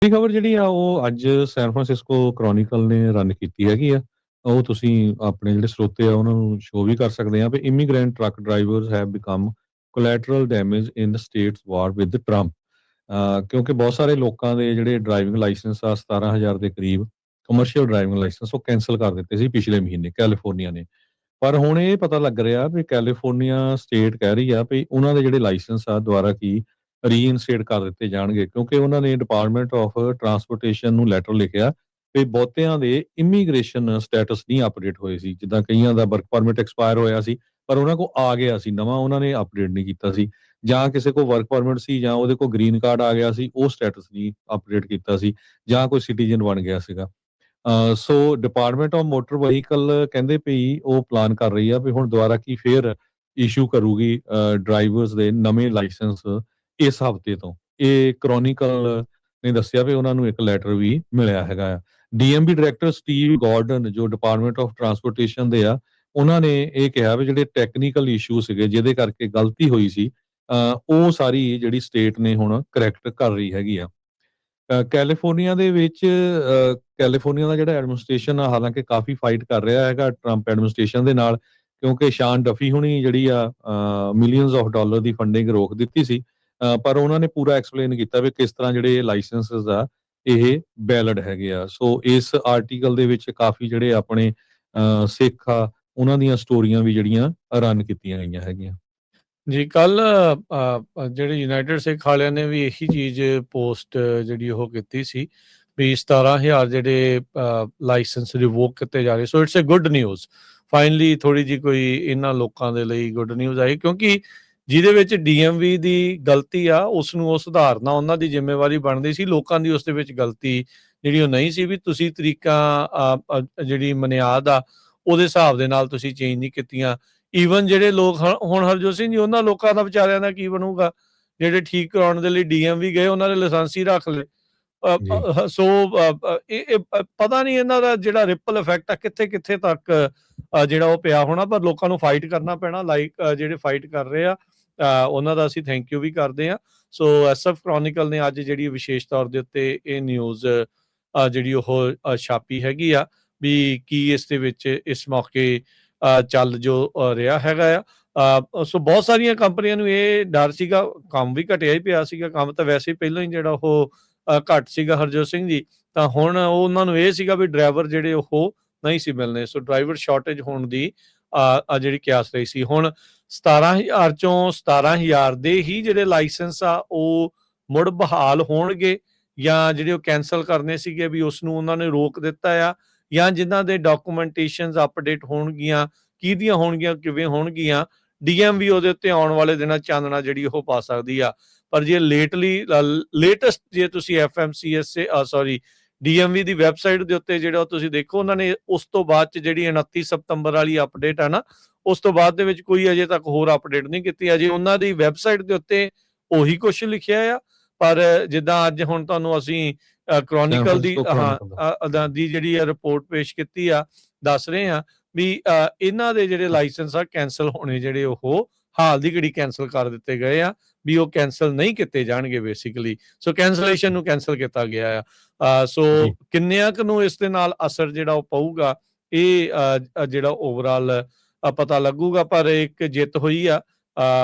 ਇਹ ਖਬਰ ਜਿਹੜੀ ਆ ਉਹ ਅੱਜ ਸੈਨ ਫਰਾਂਸਿਸਕੋ ਕ੍ਰੋਨਿਕਲ ਨੇ ਰਨ ਕੀਤੀ ਹੈਗੀ ਆ। ਉਹ ਤੁਸੀਂ ਆਪਣੇ ਜਿਹੜੇ ਸਰੋਤੇ ਆ ਉਹਨਾਂ ਨੂੰ ਸ਼ੋ ਵੀ ਕਰ ਸਕਦੇ ਆ ਵੀ immigrant truck drivers have become collateral damage in the States war with Trump. ਕਿਉਂਕਿ ਬਹੁਤ ਸਾਰੇ ਲੋਕਾਂ ਦੇ ਜਿਹੜੇ ਡਰਾਈਵਿੰਗ ਲਾਇਸੈਂਸ ਆ 17,000 ਦੇ ਕਰੀਬ ਕਮਰਸ਼ੀਅਲ ਡਰਾਈਵਿੰਗ ਲਾਇਸੈਂਸ ਉਹ ਕੈਂਸਲ ਕਰ ਦਿੱਤੇ ਸੀ ਪਿਛਲੇ ਮਹੀਨੇ ਕੈਲੀਫੋਰਨੀਆ ਨੇ। ਪਰ ਹੁਣ ਇਹ ਪਤਾ ਲੱਗ ਰਿਹਾ ਵੀ ਕੈਲੀਫੋਰਨੀਆ ਸਟੇਟ ਕਹਿ ਰਹੀ ਆ ਵੀ ਉਹਨਾਂ ਦੇ ਜਿਹੜੇ ਲਾਇਸੈਂਸ ਆ ਦੁਬਾਰਾ ਕੀ ਰੀਇਨਸਟੇਟ ਕਰ ਦਿੱਤੇ ਜਾਣਗੇ, ਕਿਉਂਕਿ ਉਹਨਾਂ ਨੇ ਡਿਪਾਰਟਮੈਂਟ ਆਫ ਟਰਾਂਸਪੋਰਟੇਸ਼ਨ ਨੂੰ ਲੈਟਰ ਲਿਖਿਆ ਵੀ ਬਹੁਤਿਆਂ ਦੇ ਇਮੀਗ੍ਰੇਸ਼ਨ ਸਟੇਟਸ ਨਹੀਂ ਅਪਡੇਟ ਹੋਏ ਸੀ। ਜਿੱਦਾਂ ਕਈਆਂ ਦਾ ਵਰਕ ਪਰਮਿਟ ਐਕਸਪਾਇਰ ਹੋਇਆ ਸੀ ਪਰ ਉਹਨਾਂ ਕੋਲ ਆ ਗਿਆ ਸੀ ਨਵਾਂ, ਉਹਨਾਂ ਨੇ ਅਪਡੇਟ ਨਹੀਂ ਕੀਤਾ ਸੀ, ਜਾਂ ਕਿਸੇ ਕੋਲ ਵਰਕ ਪਰਮਿਟ ਸੀ ਜਾਂ ਉਹਦੇ ਕੋਲ ਗ੍ਰੀਨ ਕਾਰਡ ਆ ਗਿਆ ਸੀ, ਉਹ ਸਟੇਟਸ ਨਹੀਂ ਅਪਡੇਟ ਕੀਤਾ ਸੀ, ਜਾਂ ਕੋਈ ਸਿਟੀਜ਼ਨ ਬਣ ਗਿਆ ਸੀਗਾ। ਸੋ ਡਿਪਾਰਟਮੈਂਟ ਆਫ ਮੋਟਰ ਵਹੀਕਲ ਕਹਿੰਦੇ ਪਈ ਉਹ ਪਲਾਨ ਕਰ ਰਹੀ ਆ ਵੀ ਹੁਣ ਦੁਬਾਰਾ ਕੀ ਫੇਰ ਇਸ਼ੂ ਕਰੂਗੀ ਡਰਾਈਵਰਸ ਦੇ ਨਵੇਂ ਲਾਇਸੈਂਸ ਇਸ ਹਫ਼ਤੇ ਤੋਂ। ਇਹ ਕ੍ਰੋਨਿਕਲ ਨੇ ਦੱਸਿਆ ਵੀ ਉਹਨਾਂ ਨੂੰ ਇੱਕ ਲੈਟਰ ਵੀ ਮਿਲਿਆ ਹੈਗਾ ਆ। ਡੀਐਮਵੀ ਡਾਇਰੈਕਟਰ ਸਟੀਵ ਗਾਰਡਨ ਜੋ ਡਿਪਾਰਟਮੈਂਟ ਆਫ ਟਰਾਂਸਪੋਰਟੇਸ਼ਨ ਦੇ ਆ, ਉਹਨਾਂ ਨੇ ਇਹ ਕਿਹਾ ਵੀ ਜਿਹੜੇ ਟੈਕਨੀਕਲ ਇਸ਼ੂ ਸੀਗੇ ਜਿਹਦੇ ਕਰਕੇ ਗਲਤੀ ਹੋਈ ਸੀ ਉਹ ਸਾਰੀ ਜਿਹੜੀ ਸਟੇਟ ਨੇ ਹੁਣ ਕਰੈਕਟ ਕਰ ਰਹੀ ਹੈਗੀ ਆ। ਕੈਲੀਫੋਰਨੀਆ ਦੇ ਵਿੱਚ ਕੈਲੀਫੋਰਨੀਆ ਦਾ ਜਿਹੜਾ ਐਡਮਿਨਿਸਟ੍ਰੇਸ਼ਨ ਆ ਹਾਲਾਂਕਿ ਕਾਫੀ ਫਾਈਟ ਕਰ ਰਿਹਾ ਹੈਗਾ ਟਰੰਪ ਐਡਮਿਨਿਸਟ੍ਰੇਸ਼ਨ ਦੇ ਨਾਲ, ਕਿਉਂਕਿ ਸ਼ਾਨ ਡਫੀ ਹੁਣੀ ਜਿਹੜੀ ਆ millions of dollar the funding ਰੋਕ ਦਿੱਤੀ ਸੀ। ਪਰ ਉਹਨਾਂ ਨੇ ਪੂਰਾ ਐਕਸਪਲੇਨ ਕੀਤਾ ਵੀ ਕਿਸ ਤਰ੍ਹਾਂ ਜਿਹੜੇ ਲਾਇਸੈਂਸਸ ਆ ਇਹ ਵੈਲਿਡ ਹੈਗੇ ਆ। ਸੋ ਇਸ ਆਰਟੀਕਲ ਦੇ ਵਿੱਚ ਕਾਫੀ ਜਿਹੜੇ ਆਪਣੇ ਸਿੱਖ ਆ ਉਹਨਾਂ ਦੀਆਂ ਸਟੋਰੀਆਂ ਵੀ ਜਿਹੜੀਆਂ ਰਨ ਕੀਤੀਆਂ ਗਈਆਂ ਹੈਗੀਆਂ। ਜੀ ਕੱਲ ਜਿਹੜੇ ਯੂਨਾਈਟਿਡ ਸਿੱਖ ਵਾਲਿਆਂ ਨੇ ਵੀ ਇਹੀ ਚੀਜ਼ ਪੋਸਟ ਜਿਹੜੀ ਉਹ ਕੀਤੀ ਸੀ ਵੀ 17,000 ਜਿਹੜੇ ਲਾਇਸੈਂਸ ਰਿਵੋਕ ਕੀਤੇ ਜਾ ਰਹੇ। So it's a good news. Finally ਥੋੜੀ ਜੀ ਕੋਈ ਇਹਨਾਂ ਲੋਕਾਂ ਦੇ ਲਈ ਗੁੱਡ ਨਿਊਜ਼ ਆਈ, ਕਿਉਂਕਿ ਜਿਹਦੇ ਵਿੱਚ ਡੀਐਮਵੀ ਦੀ ਗਲਤੀ ਆ ਉਸ ਨੂੰ ਉਹ ਸੁਧਾਰਨਾ ਉਹਨਾਂ ਦੀ ਜ਼ਿੰਮੇਵਾਰੀ ਬਣਦੀ ਸੀ। ਲੋਕਾਂ ਦੀ ਉਸ ਦੇ ਵਿੱਚ ਗਲਤੀ ਜਿਹੜੀ ਉਹ ਨਹੀਂ ਸੀ ਵੀ ਤੁਸੀਂ ਤਰੀਕਾ ਜਿਹੜੀ ਮਨਿਆਦ ਆ ਉਹਦੇ ਹਿਸਾਬ ਦੇ ਨਾਲ ਤੁਸੀਂ ਚੇਂਜ ਨਹੀਂ ਕੀਤੀਆਂ। ਈਵਨ ਜਿਹੜੇ ਲੋਕ ਹੁਣ ਹਰਜੋਤ ਸਿੰਘ ਜੀ ਉਹਨਾਂ ਲੋਕਾਂ ਦਾ ਵਿਚਾਰਿਆਂ ਦਾ ਕੀ ਬਣੂਗਾ ਜਿਹੜੇ ਠੀਕ ਕਰਾਉਣ ਦੇ ਲਈ ਡੀਐਮਵੀ ਗਏ, ਉਹਨਾਂ ਦੇ ਲਾਇਸੈਂਸ ਹੀ ਰੱਖ ਲਏ। ਸੋ ਇਹ ਪਤਾ ਨਹੀਂ ਇਹਨਾਂ ਦਾ ਜਿਹੜਾ ਰਿਪਲ ਇਫੈਕਟ ਆ ਕਿੱਥੇ ਕਿੱਥੇ ਤੱਕ ਜਿਹੜਾ ਉਹ ਪਿਆ ਹੋਣਾ, ਪਰ ਲੋਕਾਂ ਨੂੰ ਫਾਈਟ ਕਰਨਾ ਪੈਣਾ। ਲਾਈਕ ਜਿਹੜੇ ਫਾਈਟ ਕਰ ਰਹੇ ਆ ਉਹਨਾਂ ਦਾ ਅਸੀਂ ਥੈਂਕ ਯੂ ਵੀ ਕਰਦੇ ਹਾਂ। ਸੋ ਐਸਐਫ ਕ੍ਰੋਨਿਕਲ ਨੇ ਅੱਜ ਜਿਹੜੀ ਵਿਸ਼ੇਸ਼ ਤੌਰ ਦੇ ਉੱਤੇ ਇਹ ਨਿਊਜ਼ ਜਿਹੜੀ ਉਹ ਛਾਪੀ ਹੈਗੀ ਆ ਵੀ ਕੀ ਇਸ ਦੇ ਵਿੱਚ ਇਸ ਮੌਕੇ ਚੱਲ ਜੋ ਰਿਹਾ ਹੈਗਾ ਆ। ਸੋ ਬਹੁਤ ਸਾਰੀਆਂ ਕੰਪਨੀਆਂ ਨੂੰ ਇਹ ਡਰ ਸੀਗਾ, ਕੰਮ ਵੀ ਘਟਿਆ ਹੀ ਪਿਆ ਸੀਗਾ, ਕੰਮ ਤਾਂ ਵੈਸੇ ਹੀ ਪਹਿਲਾਂ ਹੀ ਜਿਹੜਾ ਉਹ ਘੱਟ ਸੀਗਾ ਹਰਜੋਤ ਸਿੰਘ ਜੀ, ਤਾਂ ਹੁਣ ਉਹਨਾਂ ਨੂੰ ਇਹ ਸੀਗਾ ਵੀ ਡਰਾਈਵਰ ਜਿਹੜੇ ਉਹ ਨਹੀਂ ਸੀ ਮਿਲਣੇ। ਸੋ ਡਰਾਈਵਰ ਸ਼ਾਰਟੇਜ ਹੋਣ ਦੀ ਜਿਹੜੀ ਕਿਆਸ ਰਹੀ ਸੀ। ਹੁਣ 17,000 ਚੋਂ 17,000 ਦੇ ਹੀ ਜਿਹੜੇ ਲਾਇਸੈਂਸ ਆ ਉਹ ਮੁੜ ਬਹਾਲ ਹੋਣਗੇ, ਜਾਂ ਜਿਹੜੇ ਉਹ ਕੈਂਸਲ ਕਰਨੇ ਸੀਗੇ ਵੀ ਉਸ ਨੂੰ ਉਹਨਾਂ ਨੇ ਰੋਕ ਦਿੱਤਾ ਆ, ਜਾਂ ਜਿਨ੍ਹਾਂ ਦੇ ਡਾਕੂਮੈਂਟੇਸ਼ਨਸ ਅਪਡੇਟ ਹੋਣਗੀਆਂ, ਕਿਹਦੀਆਂ ਹੋਣਗੀਆਂ, ਕਿਵੇਂ ਹੋਣਗੀਆਂ, ਡੀਐਮਵੀ ਉਹਦੇ ਉੱਤੇ ਆਉਣ ਵਾਲੇ ਦਿਨਾਂ ਚਾਨਣਾ ਜਿਹੜੀ ਉਹ ਪਾ ਸਕਦੀ ਆ। ਪਰ ਜੇ ਲੇਟੈਸਟ ਜੇ ਤੁਸੀਂ ਡੀਐਮਵੀ ਦੀ ਵੈਬਸਾਈਟ ਦੇ ਉੱਤੇ ਜਿਹੜਾ ਤੁਸੀਂ ਦੇਖੋ, ਉਹਨਾਂ ਨੇ ਉਸ ਤੋਂ ਬਾਅਦ ਚ ਜਿਹੜੀ 29 ਸਤੰਬਰ ਵਾਲੀ ਅਪਡੇਟ ਆ ਨਾ, ਉਸ ਤੋਂ ਬਾਅਦ ਦੇ ਵਿੱਚ ਕੋਈ ਅਜੇ ਤੱਕ ਹੋਰ ਅਪਡੇਟ ਨਹੀਂ ਕੀਤੀ। ਅਜੇ ਉਹਨਾਂ ਦੀ ਵੈਬਸਾਈਟ ਦੇ ਉੱਤੇ ਉਹੀ ਕੁਛ ਲਿਖਿਆ ਆ, ਪਰ ਜਿੱਦਾਂ ਅੱਜ ਹੁਣ ਤੁਹਾਨੂੰ ਅਸੀਂ ਕ੍ਰੋਨਿਕਲ ਦੀ ਜਿਹੜੀ ਰਿਪੋਰਟ ਪੇਸ਼ ਕੀਤੀ ਆ, ਦੱਸ ਰਹੇ ਆ ਵੀ ਇਹਨਾਂ ਦੇ ਜਿਹੜੇ ਲਾਇਸੈਂਸ ਆ ਕੈਂਸਲ ਹੋਣੇ ਜਿਹੜੇ ਉਹ ਹਾਲ ਦੀ ਘੜੀ ਕੈਂਸਲ ਕਰ ਦਿੱਤੇ ਗਏ ਆ, ਵੀ ਉਹ ਕੈਂਸਲ ਨਹੀਂ ਕੀਤੇ ਜਾਣਗੇ ਬੇਸਿਕਲੀ। ਸੋ ਕੈਂਸਲੇਸ਼ਨ ਨੂੰ ਕੈਂਸਲ ਕੀਤਾ ਗਿਆ ਆ। ਸੋ ਕਿੰਨਿਆਂ ਕੁ ਨੂੰ ਇਸ ਦੇ ਨਾਲ ਅਸਰ ਜਿਹੜਾ ਉਹ ਪਊਗਾ, ਇਹ ਜਿਹੜਾ ਓਵਰਆਲ ਪਤਾ ਲੱਗੂਗਾ। ਪਰ ਇੱਕ ਜਿੱਤ ਹੋਈ ਆ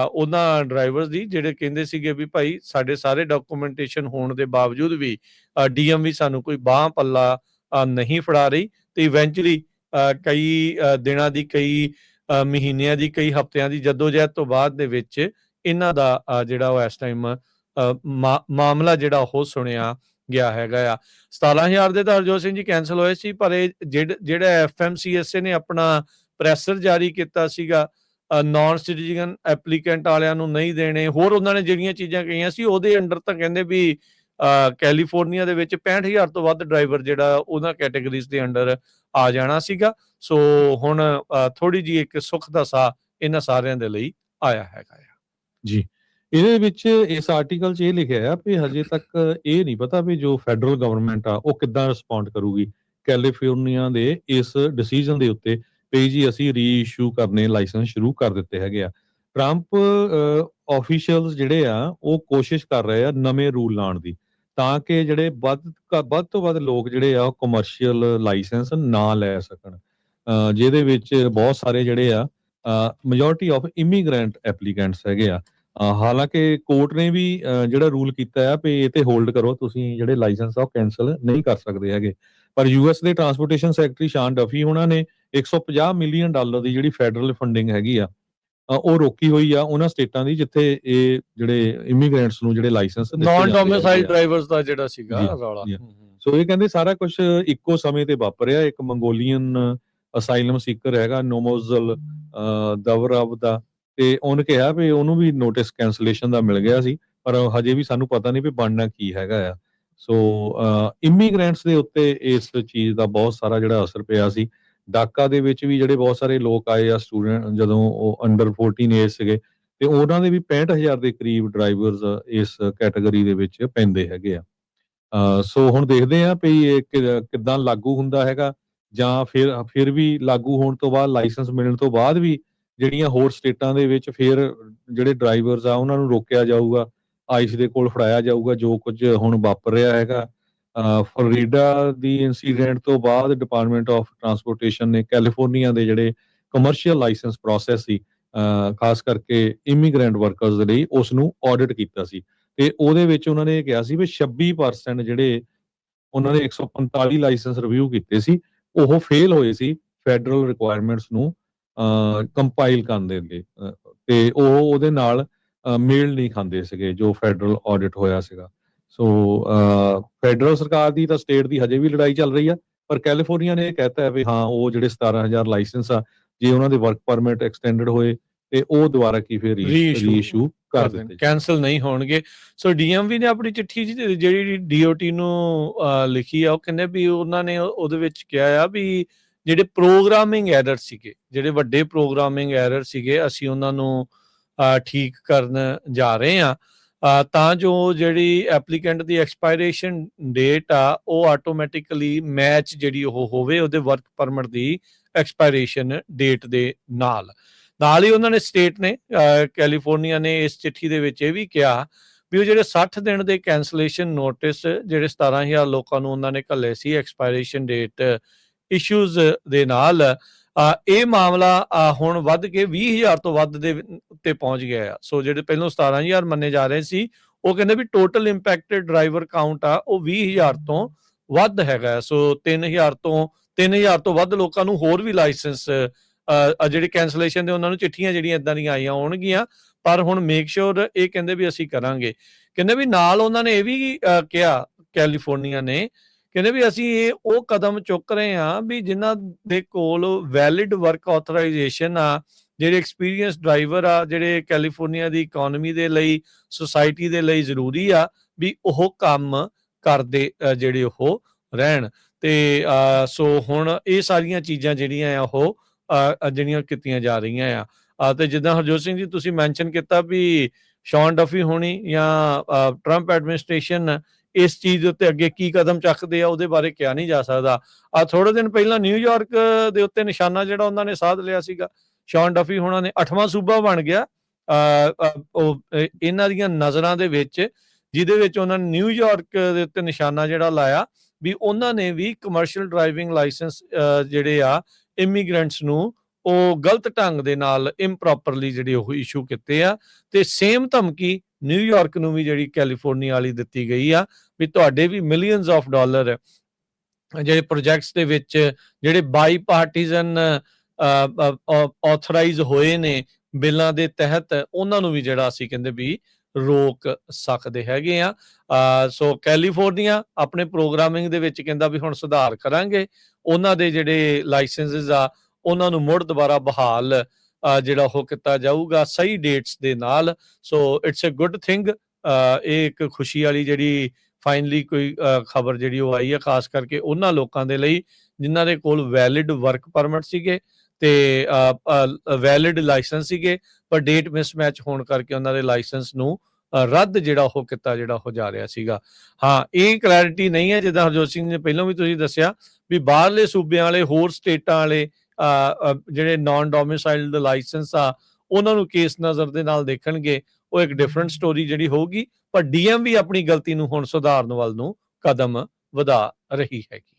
ਉਹਨਾਂ ਡਰਾਈਵਰਸ ਦੀ ਜਿਹੜੇ ਕਹਿੰਦੇ ਸੀਗੇ ਵੀ ਭਾਈ ਸਾਡੇ ਸਾਰੇ ਡਾਕੂਮੈਂਟੇਸ਼ਨ ਹੋਣ ਦੇ ਬਾਵਜੂਦ ਵੀ ਡੀਐਮਵੀ ਸਾਨੂੰ ਕੋਈ ਬਾਹ ਪੱਲਾ ਨਹੀਂ ਫੜਾ ਰਹੀ, ਤੇ ਇਵੈਂਚੁਅਲੀ ਕਈ ਦਿਨਾਂ ਦੀ, ਕਈ ਮਹੀਨਿਆਂ ਦੀ, ਕਈ ਹਫ਼ਤਿਆਂ ਦੀ ਜਦੋਜਹਿਦ ਤੋਂ ਬਾਅਦ ਦੇ ਵਿੱਚ ਇਹਨਾਂ ਦਾ ਜਿਹੜਾ ਉਹ ਇਸ ਟਾਈਮ ਮਾਮਲਾ ਜਿਹੜਾ ਉਹ ਸੁਣਿਆ ਗਿਆ ਹੈਗਾ ਆ। 17,000 ਦੇ ਤਾਂ ਹਰਜੋਤ ਸਿੰਘ ਜੀ ਕੈਂਸਲ ਹੋਏ ਸੀ, ਪਰ ਇਹ ਜਿਹੜਾ ਐਫਐਮਸੀਐਸਏ ਨੇ ਆਪਣਾ ਪ੍ਰੈਸਰ ਜਾਰੀ ਕੀਤਾ ਸੀਗਾ ਨਾਨ ਸਿਟੀਜ਼ਨ ਐਪਲੀਕੈਂਟ ਵਾਲਿਆਂ ਨੂੰ ਨਹੀਂ ਦੇਣੇ, ਹੋਰ ਉਹਨਾਂ ਨੇ ਜਿਹੜੀਆਂ ਚੀਜ਼ਾਂ ਕਹੀਆਂ ਸੀ ਉਹਦੇ ਅੰਡਰ ਤਾਂ ਕਹਿੰਦੇ ਵੀ ਕੈਲੀਫੋਰਨੀਆ ਦੇ ਵਿੱਚ 65,000 ਤੋਂ ਵੱਧ ਡਰਾਈਵਰ ਜਿਹੜਾ ਉਹਨਾਂ ਕੈਟਾਗਰੀਜ਼ ਦੇ ਅੰਡਰ ਆ ਜਾਣਾ ਸੀਗਾ। ਸੋ ਹੁਣ ਥੋੜੀ ਜਿਹੀ ਇੱਕ ਸੁੱਖ ਦਾ ਸਾਹ ਇਹਨਾਂ ਸਾਰਿਆਂ ਦੇ ਲਈ ਆਇਆ ਹੈਗਾ ਜੀ। ਇਹਦੇ ਵਿੱਚ ਇਸ ਆਰਟੀਕਲ 'ਚ ਇਹ ਲਿਖਿਆ ਆ ਵੀ ਹਜੇ ਤੱਕ ਇਹ ਨਹੀਂ ਪਤਾ ਵੀ ਜੋ ਫੈਡਰਲ ਗਵਰਨਮੈਂਟ ਆ ਉਹ ਕਿੱਦਾਂ ਰਿਸਪੌਂਡ ਕਰੂਗੀ ਕੈਲੀਫੋਰਨੀਆ ਦੇ ਇਸ ਡਿਸੀਜਨ ਦੇ ਉੱਤੇ ਵੀ ਜੀ ਅਸੀਂ ਰੀਇਸ਼ੂ ਕਰਨੇ ਲਾਇਸੈਂਸ ਸ਼ੁਰੂ ਕਰ ਦਿੱਤੇ ਹੈਗੇ ਆ। ਟਰੰਪ ਆਫੀਸ਼ੀਅਲਸ ਜਿਹੜੇ ਆ ਉਹ ਕੋਸ਼ਿਸ਼ ਕਰ ਰਹੇ ਆ ਨਵੇਂ ਰੂਲ ਲਾਉਣ ਦੀ, ਤਾਂ ਕਿ ਜਿਹੜੇ ਵੱਧ ਤੋਂ ਵੱਧ ਲੋਕ ਜਿਹੜੇ ਆ ਉਹ ਕਮਰਸ਼ੀਅਲ ਲਾਇਸੈਂਸ ਨਾ ਲੈ ਸਕਣ, ਜਿਹਦੇ ਵਿੱਚ ਬਹੁਤ ਸਾਰੇ ਜਿਹੜੇ ਆ ਮੈਜੋਰਟੀ ਆਫ ਇਮੀਗ੍ਰੈਂਟ ਐਪਲੀਕੈਂਟਸ ਹੈਗੇ ਆ। ਹਾਲਾਂਕਿ ਕੋਰਟ ਨੇ ਵੀ ਜਿਹੜਾ ਰੂਲ ਕੀਤਾ ਆ ਵੀ ਇਹ ਤੇ ਹੋਲਡ ਕਰੋ, ਤੁਸੀਂ ਜਿਹੜੇ ਲਾਇਸੈਂਸ ਆ ਉਹ ਕੈਂਸਲ ਨਹੀਂ ਕਰ ਸਕਦੇ ਹੈਗੇ। ਪਰ ਯੂਐਸ ਦੇ ਟਰਾਂਸਪੋਰਟੇਸ਼ਨ ਸੈਕਟਰੀ ਸ਼ਾਨ ਡਫੀ ਉਹਨਾਂ ਨੇ $150 ਮਿਲੀਅਨ ਦੀ ਜਿਹੜੀ ਫੈਡਰਲ ਫੰਡਿੰਗ ਹੈਗੀ ਆ ਉਹ ਰੋਕੀ ਹੋਈ ਆ ਉਹਨਾਂ ਸਟੇਟਾਂ ਦੀ ਜਿੱਥੇ ਇਹ ਜਿਹੜੇ ਇਮੀਗ੍ਰੈਂਟਸ ਨੂੰ ਜਿਹੜੇ ਲਾਇਸੈਂਸ ਨਾਨ ਡੋਮਿਸਾਈਲ ਡਰਾਈਵਰਸ ਦਾ ਜਿਹੜਾ ਸੀਗਾ ਜੀ, ਰੌਲਾ। ਜੀ। ਸੋ ਇਹ ਕਹਿੰਦੇ ਸਾਰਾ ਕੁਝ ਇੱਕੋ ਸਮੇਂ ਤੇ ਵਾਪਰਿਆ। ਇੱਕ ਮੰਗੋਲੀਅਨ ਅਸਾਈਲਮ ਸੀਕਰ ਹੈਗਾ ਨੋਮੋਜ਼ਲ ਦਵਰਵ ਦਾ, ਤੇ ਉਹਨੇ ਕਿਹਾ ਵੀ ਉਹਨੂੰ ਵੀ ਨੋਟਿਸ ਕੈਂਸਲੇਸ਼ਨ ਦਾ ਮਿਲ ਗਿਆ ਸੀ, ਪਰ ਹਜੇ ਵੀ ਸਾਨੂੰ ਪਤਾ ਨਹੀਂ ਵੀ ਬਣਨਾ ਕੀ ਹੈਗਾ ਆ। ਸੋ ਇਮੀਗ੍ਰੈਂਟਸ ਦੇ ਉੱਤੇ ਇਸ ਚੀਜ਼ ਦਾ ਬਹੁਤ ਸਾਰਾ ਜਿਹੜਾ ਅਸਰ ਪਿਆ ਸੀ। ਡਾਕਾ ਦੇ ਵਿੱਚ ਵੀ ਜਿਹੜੇ ਬਹੁਤ ਸਾਰੇ ਲੋਕ ਆਏ ਆ ਸਟੂਡੈਂਟ, ਜਦੋਂ ਉਹ ਅੰਡਰ 14 ਏਜ ਸੀਗੇ, ਤੇ ਉਹਨਾਂ ਦੇ ਵੀ 65,000 ਦੇ ਕਰੀਬ ਡਰਾਈਵਰਸ ਇਸ ਕੈਟਾਗਰੀ ਦੇ ਵਿੱਚ ਪੈਂਦੇ ਹੈਗੇ ਆ। ਸੋ ਹੁਣ ਦੇਖਦੇ ਆ ਵੀ ਇਹ ਕਿੱਦਾਂ ਲਾਗੂ ਹੁੰਦਾ ਹੈਗਾ, ਜਾਂ ਫਿਰ ਵੀ ਲਾਗੂ ਹੋਣ ਤੋਂ ਬਾਅਦ ਲਾਇਸੈਂਸ ਮਿਲਣ ਤੋਂ ਬਾਅਦ ਵੀ ਜਿਹੜੀਆਂ ਹੋਰ ਸਟੇਟਾਂ ਦੇ ਵਿੱਚ ਫਿਰ ਜਿਹੜੇ ਡਰਾਈਵਰਸ ਆ ਉਹਨਾਂ ਨੂੰ ਰੋਕਿਆ ਜਾਊਗਾ, ਆਈਸ ਦੇ ਕੋਲ ਫੜਾਇਆ ਜਾਊਗਾ, ਜੋ ਕੁਝ ਹੁਣ ਵਾਪਰ ਰਿਹਾ ਹੈਗਾ। ਫਲੋਰੀਡਾ ਦੀ ਇਨਸੀਡੈਂਟ ਤੋਂ ਬਾਅਦ ਡਿਪਾਰਟਮੈਂਟ ਆਫ ਟਰਾਂਸਪੋਰਟੇਸ਼ਨ ਨੇ ਕੈਲੀਫੋਰਨੀਆ ਦੇ ਜਿਹੜੇ ਕਮਰਸ਼ੀਅਲ ਲਾਇਸੈਂਸ ਪ੍ਰੋਸੈਸ ਸੀ, ਖਾਸ ਕਰਕੇ ਇਮੀਗ੍ਰੈਂਟ ਵਰਕਰਸ ਦੇ ਲਈ, ਉਸ ਨੂੰ ਆਡਿਟ ਕੀਤਾ ਸੀ, ਤੇ ਉਹਦੇ ਵਿੱਚ ਉਹਨਾਂ ਨੇ ਇਹ ਕਿਹਾ ਸੀ ਵੀ 26% ਜਿਹੜੇ ਉਹਨਾਂ ਨੇ 145 ਲਾਇਸੈਂਸ ਰਿਵਿਊ ਕੀਤੇ ਸੀ ਉਹ ਫੇਲ ਹੋਏ ਸੀ ਫੈਡਰਲ ਰਿਕੁਆਇਰਮੈਂਟਸ ਨੂੰ ਕੰਪਾਈਲ ਕਰਨ ਦੇ ਲਈ, ਤੇ ਉਹ ਉਹਦੇ ਨਾਲ ਮੇਲ ਨਹੀਂ ਖਾਂਦੇ ਸੀਗੇ ਜੋ ਫੈਡਰਲ ਆਡਿਟ ਹੋਇਆ ਸੀਗਾ। ਸੋ ਫੈਡਰਲ ਸਰਕਾਰ ਦੀ ਤਾਂ ਸਟੇਟ ਦੀ ਹਜੇ ਵੀ ਲੜਾਈ ਚੱਲ ਰਹੀ ਆ, ਪਰ ਕੈਲੀਫੋਰਨੀਆ ਨੇ ਇਹ ਕਹਿਤਾ ਹੈ ਵੀ ਹਾਂ ਉਹ ਜਿਹੜੇ 17,000 ਲਾਇਸੈਂਸ ਆ, ਜੇ ਉਹਨਾਂ ਦੇ ਵਰਕ ਪਰਮਿਟ ਐਕਸਟੈਂਡਡ ਹੋਏ ਤੇ ਉਹ ਦੁਬਾਰਾ ਕੀ ਫਿਰ ਰੀਇਸ਼ੂ ਕਰ ਦਿੱਤੇ, ਕੈਂਸਲ ਨਹੀਂ ਹੋਣਗੇ। ਸੋ ਡੀਐਮਵੀ ਨੇ ਆਪਣੀ ਚਿੱਠੀ ਜਿਹੜੀ ਡੀਓਟੀ ਨੂੰ ਲਿਖੀ ਆ, ਉਹ ਕਹਿੰਦੇ ਵੀ ਉਹਨਾਂ ਨੇ ਉਹਦੇ ਵਿੱਚ ਕਿਹਾ ਆ ਵੀ ਜਿਹੜੇ ਪ੍ਰੋਗਰਾਮਿੰਗ ਐਰਰ ਸੀਗੇ, ਜਿਹੜੇ ਵੱਡੇ ਪ੍ਰੋਗਰਾਮਿੰਗ ਐਰਰ ਸੀਗੇ, ਅਸੀਂ ਉਹਨਾਂ ਨੂੰ ਠੀਕ ਕਰਨ ਜਾ ਰਹੇ ਆ, ਤਾਂ ਜੋ ਜਿਹੜੀ ਐਪਲੀਕੈਂਟ ਦੀ ਐਕਸਪਾਇਰੇਸ਼ਨ ਡੇਟ ਆ ਉਹ ਆਟੋਮੈਟਿਕਲੀ ਮੈਚ ਜਿਹੜੀ ਉਹ ਹੋਵੇ ਉਹਦੇ ਵਰਕ ਪਰਮਿਟ ਦੀ ਐਕਸਪਾਇਰੇਸ਼ਨ ਡੇਟ ਦੇ ਨਾਲ ਹੀ ਉਹਨਾਂ ਨੇ ਸਟੇਟ ਨੇ ਕੈਲੀਫੋਰਨੀਆ ਨੇ ਇਸ ਚਿੱਠੀ ਦੇ ਵਿੱਚ ਇਹ ਵੀ ਕਿਹਾ ਵੀ ਉਹ ਜਿਹੜੇ 60 ਦਿਨ ਦੇ ਕੈਂਸਲੇਸ਼ਨ ਨੋਟਿਸ ਜਿਹੜੇ 17,000 ਲੋਕਾਂ ਨੂੰ ਉਹਨਾਂ ਨੇ ਘੱਲੇ ਸੀ ਐਕਸਪਾਇਰੇਸ਼ਨ ਡੇਟ ਇਸ਼ੂਜ਼ ਦੇ ਨਾਲ, ਇਹ ਮਾਮਲਾ ਹੁਣ ਵੱਧ ਕੇ 20,000 ਤੋਂ ਵੱਧ ਦੇ ਉੱਤੇ ਪਹੁੰਚ ਗਿਆ ਆ। ਸੋ ਜਿਹੜੇ ਪਹਿਲਾਂ 17,000 ਮੰਨੇ ਜਾ ਰਹੇ ਸੀ, ਉਹ ਕਹਿੰਦੇ ਵੀ ਟੋਟਲ ਇੰਪੈਕਟਡ ਡਰਾਈਵਰ ਕਾਊਂਟ ਆ ਉਹ 20,000 ਤੋਂ ਵੱਧ ਹੈਗਾ। ਸੋ 3,000 ਤੋਂ ਵੱਧ ਲੋਕਾਂ ਨੂੰ ਹੋਰ ਵੀ ਲਾਇਸੈਂਸ ਜਿਹੜੇ ਕੈਂਸਲੇਸ਼ਨ ਦੇ ਉਹਨਾਂ ਨੂੰ ਚਿੱਠੀਆਂ ਜਿਹੜੀਆਂ ਇਦਾਂ ਦੀਆਂ ਆਈਆਂ ਹੋਣਗੀਆਂ, ਪਰ ਹੁਣ ਮੇਕ ਸ਼ੋਰ ਇਹ ਕਹਿੰਦੇ ਵੀ ਅਸੀਂ ਕਰਾਂਗੇ। ਕਹਿੰਦੇ ਵੀ ਨਾਲ ਉਹਨਾਂ ਨੇ ਇਹ ਵੀ ਕਿਹਾ ਕੈਲੀਫੋਰਨੀਆ ਨੇ, ਕਹਿੰਦੇ ਵੀ ਅਸੀਂ ਇਹ ਉਹ ਕਦਮ ਚੁੱਕ ਰਹੇ ਹਾਂ ਵੀ ਜਿਨ੍ਹਾਂ ਦੇ ਕੋਲ ਵੈਲਿਡ ਵਰਕ ਆਥੋਰਾਈਜੇਸ਼ਨ ਆ, ਜਿਹੜੇ ਐਕਸਪੀਰੀਅੰਸ ਡਰਾਈਵਰ ਆ, ਜਿਹੜੇ ਕੈਲੀਫੋਰਨੀਆ ਦੀ ਇਕਨੋਮੀ ਦੇ ਲਈ, ਸੁਸਾਇਟੀ ਦੇ ਲਈ ਜ਼ਰੂਰੀ ਆ ਵੀ ਉਹ ਕੰਮ ਕਰਦੇ ਜਿਹੜੇ ਉਹ ਰਹਿਣ। ਤੇ ਸੋ ਹੁਣ ਇਹ ਸਾਰੀਆਂ ਚੀਜ਼ਾਂ ਜਿਹੜੀਆਂ ਆ ਉਹ ਜਿਹੜੀਆਂ ਕੀਤੀਆਂ ਜਾ ਰਹੀਆਂ ਆ। ਤੇ ਜਿੱਦਾਂ ਹਰਜੋਤ ਸਿੰਘ ਜੀ ਤੁਸੀਂ ਮੈਂਸ਼ਨ ਕੀਤਾ ਵੀ ਸ਼ੌਨ ਡਫੀ ਹੋਣੀ ਜਾਂ ਟਰੰਪ ਐਡਮਿਨਿਸਟ੍ਰੇਸ਼ਨ ਇਸ ਚੀਜ਼ ਦੇ ਉੱਤੇ ਅੱਗੇ ਕੀ ਕਦਮ ਚੱਕਦੇ ਆ ਉਹਦੇ ਬਾਰੇ ਕਿਹਾ ਨਹੀਂ ਜਾ ਸਕਦਾ। ਥੋੜੇ ਦਿਨ ਪਹਿਲਾਂ ਨਿਊਯਾਰਕ ਦੇ ਉੱਤੇ ਨਿਸ਼ਾਨਾ ਜਿਹੜਾ ਉਹਨਾਂ ਨੇ ਸਾਧ ਲਿਆ ਸੀਗਾ, ਸ਼ੌਨ ਡਫੀ ਹੋਣਾ ਨੇ 8ਵਾਂ ਸੂਬਾ ਬਣ ਗਿਆ ਉਹ ਇਹਨਾਂ ਦੀਆਂ ਨਜ਼ਰਾਂ ਦੇ ਵਿੱਚ, ਜਿਹਦੇ ਵਿੱਚ ਉਹਨਾਂ ਨੇ ਨਿਊਯਾਰਕ ਦੇ ਉੱਤੇ ਨਿਸ਼ਾਨਾ ਜਿਹੜਾ ਲਾਇਆ ਵੀ ਉਹਨਾਂ ਨੇ ਵੀ ਕਮਰਸ਼ੀਅਲ ਡਰਾਈਵਿੰਗ ਲਾਇਸੈਂਸ ਜਿਹੜੇ ਆ ਇਮੀਗ੍ਰੈਂਟਸ ਨੂੰ ਉਹ ਗਲਤ ਢੰਗ ਦੇ ਨਾਲ ਇੰਪ੍ਰੋਪਰਲੀ ਜਿਹੜੇ ਉਹ ਇਸ਼ੂ ਕੀਤੇ ਆ। ਤੇ ਸੇਮ ਧਮਕੀ ਨਿਊਯਾਰਕ ਨੂੰ ਵੀ ਜਿਹੜੀ ਕੈਲੀਫੋਰਨੀਆ ਵਾਲੀ ਦਿੱਤੀ ਗਈ ਆ ਵੀ ਤੁਹਾਡੇ ਵੀ ਮਿਲੀਅਨਸ ਆਫ ਡਾਲਰ ਜਿਹੜੇ ਪ੍ਰੋਜੈਕਟਸ ਦੇ ਵਿੱਚ ਜਿਹੜੇ ਬਾਈ ਪਾਰਟੀਜ਼ਨ ਆਥੋਰਾਈਜ਼ ਹੋਏ ਨੇ ਬਿੱਲਾਂ ਦੇ ਤਹਿਤ, ਉਹਨਾਂ ਨੂੰ ਵੀ ਜਿਹੜਾ ਅਸੀਂ ਕਹਿੰਦੇ ਵੀ ਰੋਕ ਸਕਦੇ ਹੈਗੇ ਆ। ਸੋ ਕੈਲੀਫੋਰਨੀਆ ਆਪਣੇ ਪ੍ਰੋਗਰਾਮਿੰਗ ਦੇ ਵਿੱਚ ਕਹਿੰਦਾ ਵੀ ਹੁਣ ਸੁਧਾਰ ਕਰਾਂਗੇ, ਉਹਨਾਂ ਦੇ ਜਿਹੜੇ ਲਾਇਸੈਂਸਸ ਆ ਉਹਨਾਂ ਨੂੰ ਮੁੜ ਦੁਬਾਰਾ ਬਹਾਲ ਜਿਹੜਾ ਉਹ ਕੀਤਾ ਜਾਊਗਾ ਸਹੀ ਡੇਟਸ ਦੇ ਨਾਲ। So it's a good thing, ਇਹ ਇੱਕ ਖੁਸ਼ੀ ਵਾਲੀ ਜਿਹੜੀ ਫਾਈਨਲੀ ਕੋਈ ਖਬਰ ਜਿਹੜੀ ਉਹ ਆਈ ਹੈ, ਖਾਸ ਕਰਕੇ ਉਹਨਾਂ ਲੋਕਾਂ ਦੇ ਲਈ ਜਿਨ੍ਹਾਂ ਦੇ ਕੋਲ ਵੈਲਿਡ ਵਰਕ ਪਰਮਿਟ ਸੀਗੇ ਤੇ ਵੈਲਿਡ ਲਾਇਸੈਂਸ ਸੀਗੇ, ਪਰ ਡੇਟ ਮਿਸਮੈਚ ਹੋਣ ਕਰਕੇ ਉਹਨਾਂ ਦੇ ਲਾਇਸੈਂਸ ਨੂੰ ਰੱਦ ਜਿਹੜਾ ਉਹ ਕੀਤਾ ਜਿਹੜਾ ਉਹ ਜਾ ਰਿਹਾ ਸੀਗਾ। ਹਾਂ, ਇਹ ਕਲੈਰਿਟੀ ਨਹੀਂ ਹੈ, ਜਿੱਦਾਂ ਹਰਜੋਤ ਸਿੰਘ ਨੇ ਪਹਿਲਾਂ ਵੀ ਤੁਸੀਂ ਦੱਸਿਆ ਵੀ ਬਾਹਰਲੇ ਸੂਬਿਆਂ ਵਾਲੇ ਹੋਰ ਸਟੇਟਾਂ ਵਾਲੇ ਜਿਹੜੇ ਨਾਨ ਡੋਮਿਸਾਈਲਡ ਲਾਇਸੈਂਸ ਆ ਉਹਨਾਂ ਨੂੰ ਕੇਸ ਨਜ਼ਰ ਦੇ ਨਾਲ ਦੇਖਣਗੇ, ਉਹ ਇੱਕ ਡਿਫਰੈਂਟ ਸਟੋਰੀ ਜਿਹੜੀ ਹੋਊਗੀ। ਪਰ ਡੀਐਮ ਵੀ ਆਪਣੀ ਗਲਤੀ ਨੂੰ ਹੁਣ ਸੁਧਾਰਨ ਵੱਲ ਨੂੰ ਕਦਮ ਵਧਾ ਰਹੀ ਹੈਗੀ।